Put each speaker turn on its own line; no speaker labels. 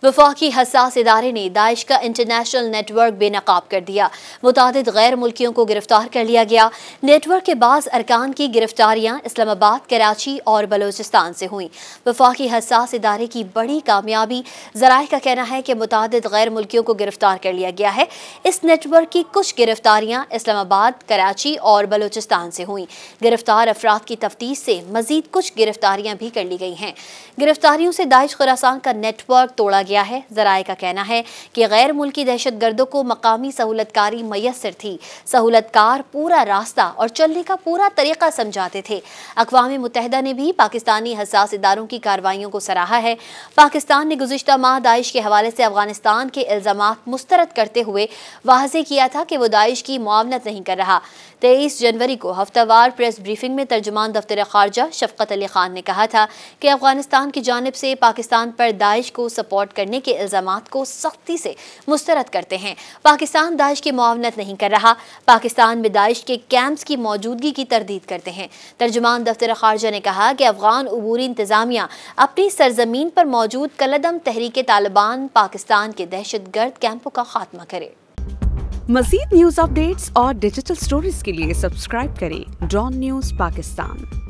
वफाकी हसास इदारे ने दाइश का इंटरनेशनल नेटवर्क बेनकाब कर दिया। मुतादिद गैर मुल्कियों को गिरफ्तार कर लिया गया। नेटवर्क के बाज़ अरकान की गिरफ्तारियां इस्लामाबाद, कराची और बलोचिस्तान से हुई। वफाकी हसास इदारे की बड़ी कामयाबी, ज़राए का कहना है कि मुतादिद गैर मुल्कियों को गिरफ्तार कर लिया गया है। इस नेटवर्क की कुछ गिरफ्तारियां इस्लामाबाद, कराची और बलोचिस्तान से हुई। गिरफ्तार अफराद की तफ्तीश से मजीद कुछ गिरफ्तारियां भी कर ली गई हैं। गिरफ्तारियों से दाइश खुरासान का नेटवर्क तोड़ा गया है। ज़राए का कहना है कि गैर मुल्की दहशत गर्दों को मकामी सहूलतकारी मैसर थी। सहूलतकार पूरा रास्ता और चलने का पूरा तरीका समझाते थे। अक़वाम मुत्तहिदा ने भी पाकिस्तानी हसास इदारों की कार्रवाइयों को सराहा है। पाकिस्तान ने गुज़िश्ता माह दाइश के हवाले से अफगानिस्तान के इल्ज़ामात मुस्तरद करते हुए वाज़ेह किया था कि वो दाइश की मुआवनत नहीं कर रहा। 23 जनवरी को हफ्तावार प्रेस ब्रीफिंग में तर्जुमान दफ्तर खारजा शफकत अली खान ने कहा था कि अफगानिस्तान की जानिब से पाकिस्तान पर दाइश को सपोर्ट करने के इल्ज़ामात को सख्ती से मुस्तरद करते हैं। पाकिस्तान दाइश की मुआवनत नहीं कर रहा। पाकिस्तान में दाइश के कैंप्स की मौजूदगी की तरदीद करते हैं। तर्जुमान दफ्तर खारजा ने कहा कि अफगान उबूरी इंतज़ामिया अपनी सरजमीन पर मौजूद कलदम तहरीक तालिबान पाकिस्तान के दहशत गर्द कैंपों का खात्मा करे।
मज़ीद न्यूज़ अपडेट्स और डिजिटल स्टोरीज के लिए सब्सक्राइब करें डॉन न्यूज़ पाकिस्तान।